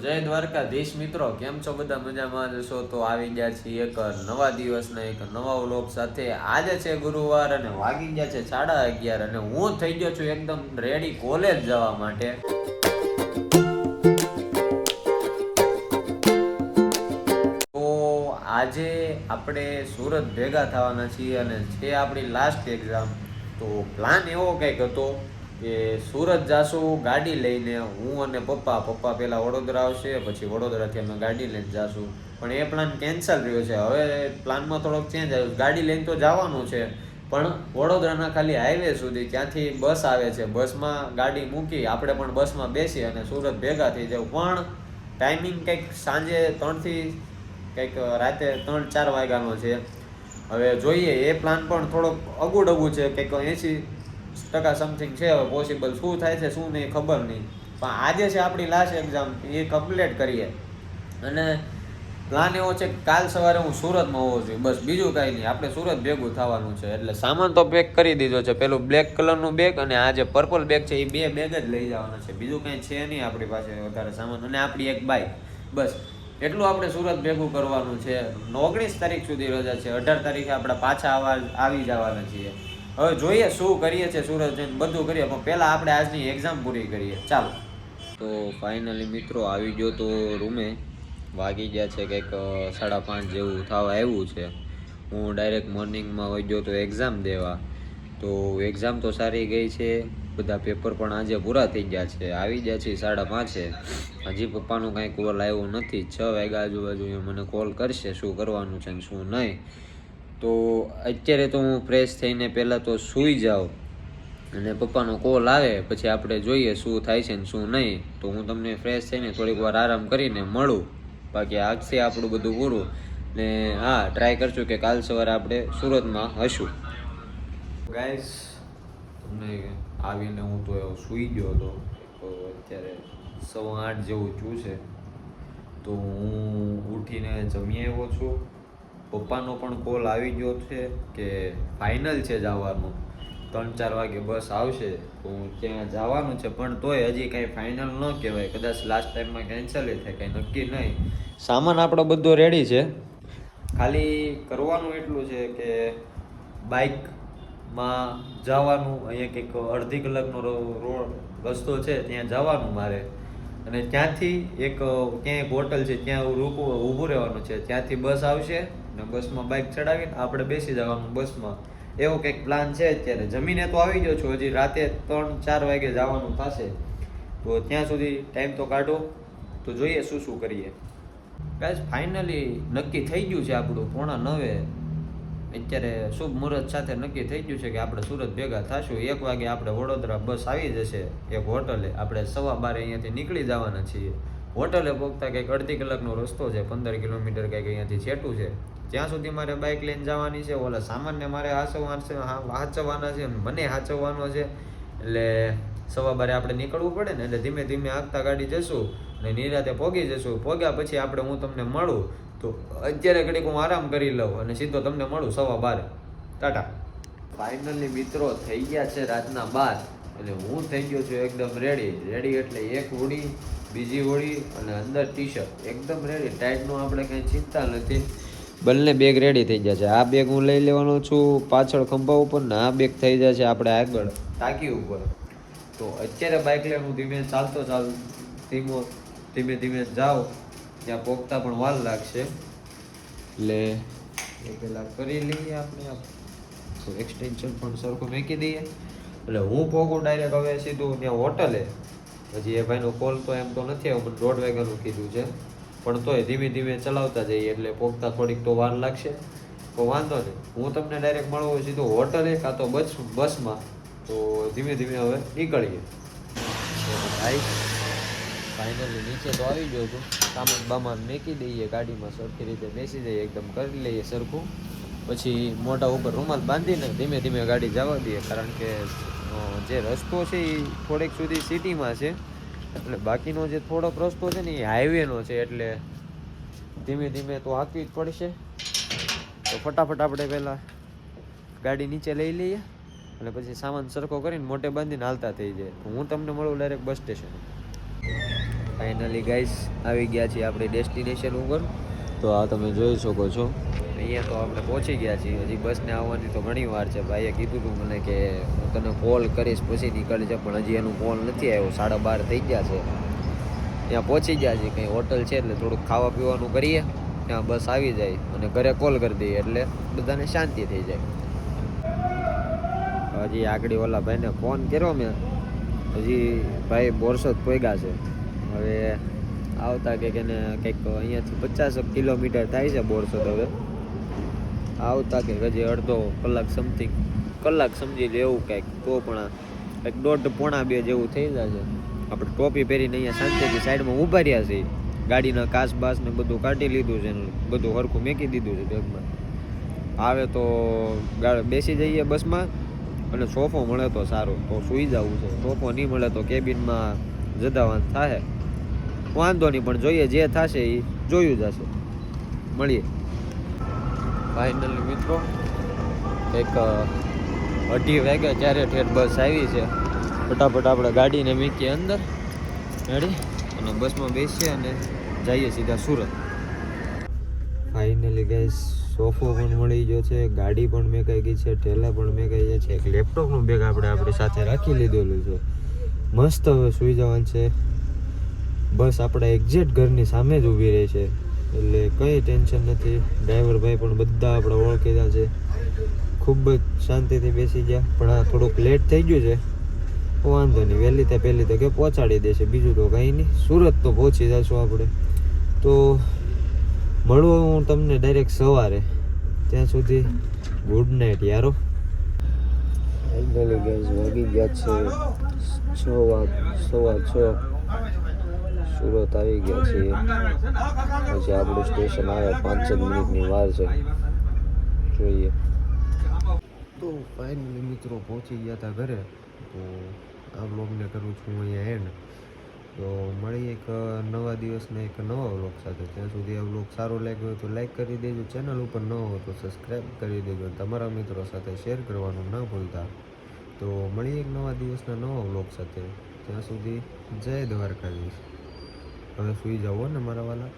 જય દ્વારકાધીશ મિત્રો, કેમ છો બધા? મજામાં જશો તો આવી ગયા છીએ એક નવા દિવસના એક નવા વ્લોગ સાથે. આજે છે ગુરુવાર અને વાગી ગયા છે 11:30 અને હું થઈ ગયો છું એકદમ રેડી કોલેજ જવા માટે. તો આજે આપણે સુરત ભેગા થવાના છીએ અને છે આપણી લાસ્ટ એક્ઝામ. તો પ્લાન એવો કંઈક હતો કે સુરત જાશું ગાડી લઈને, હું અને પપ્પા પહેલા વડોદરા આવશે, પછી વડોદરાથી અમે ગાડી લઈને જાશું. પણ એ પ્લાન કેન્સલ રહ્યો છે. હવે પ્લાનમાં થોડોક ચેન્જ આવ્યો. ગાડી લઈને તો જવાનું છે, પણ વડોદરાના ખાલી હાઈવે સુધી, ત્યાંથી બસ આવે છે, બસમાં ગાડી મૂકી આપણે પણ બસમાં બેસી અને સુરત ભેગા થઈ જવું. પણ ટાઈમિંગ કંઈક સાંજે 3 થી કંઈક રાતે 3-4 વાગ્યાનો છે. હવે જોઈએ, એ પ્લાન પણ થોડોક અગુડગુ છે, કંઈક 80% સમથિંગ છે. હવે પોસિબલ શું થાય છે શું નહીં ખબર નહીં, પણ આજે છે આપણી લાસ્ટ એક્ઝામ, એ કમ્પ્લીટ કરીએ. અને પ્લાન એવો છે કે કાલ સવારે હું સુરતમાં હોવો જોઈએ, બસ બીજું કાંઈ નહીં. આપણે સુરત ભેગું થવાનું છે. એટલે સામાન તો પેક કરી દીધો છે. પેલું બ્લેક કલરનું બેગ અને આ જે પર્પલ બેગ છે, એ બે બેગ જ લઈ જવાના છે. બીજું કંઈ છે નહીં આપણી પાસે વધારે સામાન. અને આપણી એક બાઇક, બસ એટલું આપણે સુરત ભેગું કરવાનું છે. 19 તારીખ સુધી રજા છે. 18 તારીખે આપણે પાછા આવી જવાના છીએ. હવે જોઈએ શું કરીએ છીએ સુરત જઈને, બધું કરીએ, પણ પહેલાં આપણે આજની એક્ઝામ પૂરી કરીએ. ચાલો. તો ફાઇનલી મિત્રો આવી ગયો તો રૂમે. વાગી ગયા છે કંઈક 5:30 જેવું થવા આવ્યું છે. હું ડાયરેક્ટ મોર્નિંગમાં વહી ગયો તો એક્ઝામ દેવા. તો એક્ઝામ તો સારી ગઈ છે. બધા પેપર પણ આજે પૂરા થઈ ગયા છે. આવી ગયા છે 5:30. હજી પપ્પાનું કાંઈ કોલ આવ્યો નથી. 6 વાગ્યા આજુબાજુ મને કોલ કરશે શું કરવાનું છે ને શું નહીં. તો અત્યારે તો હું ફ્રેશ થઈને પહેલાં તો સૂઈ જાઉં, અને પપ્પાનો કોલ આવે પછી આપણે જોઈએ શું થાય છે ને શું નહીં. તો હું તમને ફ્રેશ થઈને થોડીક વાર આરામ કરીને મળું. બાકી આગશે આપણું બધું પૂરું. ને હા, ટ્રાય કરશું કે કાલ સવારે આપણે સુરતમાં હશું. ગાઈસ, તમને આવીને હું તો સૂઈ ગયો હતો. તો અત્યારે 8:15 જેવું થયું છે. તો હું ઉઠીને જમી આવ્યો છું. પપ્પાનો પણ કોલ આવી ગયો છે કે ફાઇનલ છે જવાનું, 3-4 વાગે બસ આવશે. તો ત્યાં જવાનું છે, પણ તોય હજી કાંઈ ફાઇનલ ન કહેવાય. કદાચ લાસ્ટ ટાઈમમાં કેન્સલ થાય, કાંઈ નક્કી નહીં. સામાન આપણો બધો રેડી છે. ખાલી કરવાનું એટલું છે કે બાઇકમાં જવાનું. અહીંયા કંઈક અડધી કલાકનો રસ્તો છે, ત્યાં જવાનું મારે. અને ત્યાંથી એક ક્યાંય હોટલ છે ત્યાં ઊભું રહેવાનું છે. ત્યાંથી બસ આવશે ને બસમાં બાઇક ચડાવીને આપણે બેસી જવાનું બસમાં. એવો કંઈક પ્લાન છે અત્યારે. જમીને તો આવી ગયો છું, હજી રાતે 3-4 વાગે જવાનું થશે. તો ત્યાં સુધી ટાઈમ તો કાઢો. તો જોઈએ શું કરીએ. ગાઈસ, ફાઇનલી નક્કી થઈ ગયું છે આપણું 8:45 અત્યારે શુભ મુહૂર્ત સાથે નક્કી થઈ ગયું છે કે આપણે સુરત ભેગા થશું. 1 વાગે આપણે વડોદરા બસ આવી જશે એક હોટલે. આપણે 12:15 અહીંયાથી નીકળી જવાના છીએ. હોટલે પહોંચતા કંઈક અડધી કલાકનો રસ્તો છે, 15 કિલોમીટર કંઈક અહીંયાથી છેટું છે. ત્યાં સુધી મારે બાઇક લઈને જવાની છે. ઓલા સામાનને મારે હાચવવાના છે, મને હાચવવાનો છે. એટલે 12:15 આપણે નીકળવું પડે ને. એટલે ધીમે ધીમે આગતા ગાડી જશું અને નિરાતે પહોંચી જશું. પહોંચ્યા પછી હું તમને મળું. તો અત્યારે ઘડીક હું આરામ કરી લઉં અને સીધો તમને મળું 12:15. ટાટા. ફાઇનલી મિત્રો થઈ ગયા છે રાતના 12 અને હું થઈ ગયો છું એકદમ રેડી. એટલે એક હોડી, બીજી હોડી અને અંદર ટી-શર્ટ, એકદમ રેડી. ટાઈટનો આપણે કંઈ ચિંતા નથી. બંને બેગ રેડી થઈ ગયા છે. આ બેગ હું લઈ લેવાનો છું પાછળ ખંભા ઉપર, ને આ બેગ થઈ જાય છે આપણે આગળ ટાંકી ઉપર. તો અત્યારે બાઇક લઈને હું ધીમે જાઉં. ત્યાં પહોંચતા પણ વાર લાગશે, એટલે એ પહેલાં કરી લઈએ આપણે. તો એક્સટેન્શન પણ સરખું મૂકી દઈએ. એટલે હું પહોંચું ડાયરેક્ટ હવે સીધું ત્યાં હોટલે. હજી એ ભાઈનો કોલ તો એમ તો નથી આવ્યો, મને 1:30 વાગ્યાનું કીધું છે. પણ તોય ધીમે ચલાવતા જઈએ એટલે પહોંચતા થોડીક તો વાર લાગશે. તો વાંધો નહીં, હું તમને ડાયરેક્ટ મળવું સીધું હોટલે કાં તો બસમાં. તો ધીમે હવે નીકળીએ. ભાઈ ફાઇનલી નીચે તો આવી ગયો છું. સામાન મૂકી દઈએ ગાડીમાં, સરખી રીતે બેસી જઈએ, એકદમ કરી લઈએ સરખું. પછી મોઢા ઉપર રૂમાલ બાંધીને ધીમે ગાડી જવા દઈએ. કારણ કે જે રસ્તો છે એ થોડેક સુધી સિટીમાં છે, એટલે બાકીનો જે થોડોક રસ્તો છે ને એ હાઈવેનો છે. એટલે ધીમે તો હાંકવી જ પડશે. તો ફટાફટ આપણે પહેલાં ગાડી નીચે લઈ લઈએ અને પછી સામાન સરખો કરીને મોટે બાંધીને હાલતા થઈ જાય. હું તમને મળું direct bus station. Finally guys આવી ગયા છીએ આપણે ડેસ્ટિનેશન ઉપર. તો આ તમે જોઈ શકો છો અહીંયા તો આપણે પહોંચી ગયા છીએ. હજી બસને આવવાની તો ઘણી વાર છે. ભાઈએ કીધું હતું મને કે હું તને કોલ કરીશ પછી નીકળજે, પણ હજી એનું કોલ નથી આવ્યો. 12:30 થઈ ગયા છે. ત્યાં પહોંચી ગયા છીએ. કંઈ હોટલ છે એટલે થોડુંક ખાવા પીવાનું કરીએ, ત્યાં બસ આવી જાય અને ઘરે કોલ કરી દઈએ એટલે બધાને શાંતિ થઈ જાય. હજી આગળ ઓલા ભાઈને ફોન કર્યો મેં, હજી ભાઈ બોરસદ પહોંચ્યા છે. હવે આવતા કંઈક એને કંઈક અહીંયાથી 50 કિલોમીટર થાય છે બોરસદ. હવે આવતા કંઈક હજી અડધો કલાક સમથિંગ, કલાક સમજી લે એવું કંઈક, તો પણ કંઈક 1.5-2 જેવું થઈ જશે. આપણે ટોપી પહેરીને અહીંયા શાંતિથી સાઈડમાં ઊભા રહ્યા છીએ. ગાડીના કાચ બાસ ને બધું કાઢી લીધું છે, બધું હરખું મેકી દીધું છે બેગમાં. આવે તો બેસી જઈએ બસમાં, અને સોફો મળે તો સારું, તો સૂઈ જવું છે. સોફો નહીં મળે તો કેબિનમાં જદાવાન થાય, વાંધો નહીં, પણ જોઈએ જે થશે એ જોયું જશે. મળીએ. ફાઇનલી મિત્રો એક 2:30 વાગ્યા ત્યારે ઠેઠ બસ આવી છે. ફટાફટ આપણે ગાડીને મૂકીએ અંદર રેડી, અને બસમાં બેસીએ અને જઈએ સીધા સુરત. ફાઇનલી ગાઈસ સોફો પણ મળી ગયો છે, ગાડી પણ મેકાઈ ગઈ છે, ઠેલા પણ મેકાઈ ગયા છે. એક લેપટોપનું બેગ આપણે આપણી સાથે રાખી લીધેલું છે. મસ્ત હવે સૂઈ જવાનું છે. બસ આપણા એક્ઝેક્ટ ઘરની સામે જ ઊભી રહી છે, એટલે કંઈ ટેન્શન નથી. ડ્રાઈવર ભાઈ પણ બધા આપણે ઓળખીતા છે. ખૂબ જ શાંતિથી બેસી ગયા. પણ આ થોડુંક લેટ થઈ ગયું છે, વાંધો નહીં, વહેલી ત્યાં પહેલી તકે પહોંચાડી દેશે. બીજું તો કંઈ નહીં, સુરત તો પહોંચી જશું આપણે. તો મળું હું તમને ડાયરેક્ટ સવારે. ત્યાં સુધી ગુડ નાઇટ યારો. ફાઇનલી ગાઈસ વાગી ગયા છે 6:15. સુરત આવી ગયા છીએ. પછી આપણું સ્ટેશન આવે 5 મિનિટની વાર છે, જોઈએ. તો ફાઇનલી મિત્રો પહોંચી ગયા હતા ઘરે. તો આ વ્લોગને કરું છું અહીંયા એન્ડ. તો મળી એક નવા દિવસને એક નવા વ્લોગ સાથે. ત્યાં સુધી આ વ્લોગ સારો લાગ્યો હોય તો લાઈક કરી દેજો. ચેનલ ઉપર ન હો તો સબસ્ક્રાઈબ કરી દેજો. તમારા મિત્રો સાથે શેર કરવાનું ના ભૂલતા. તો મળી એક નવા દિવસના નવા વ્લોગ સાથે. ત્યાં સુધી જય દ્વારકાધીશ. હવે સૂઈ જાઓ ને મારા વાલા.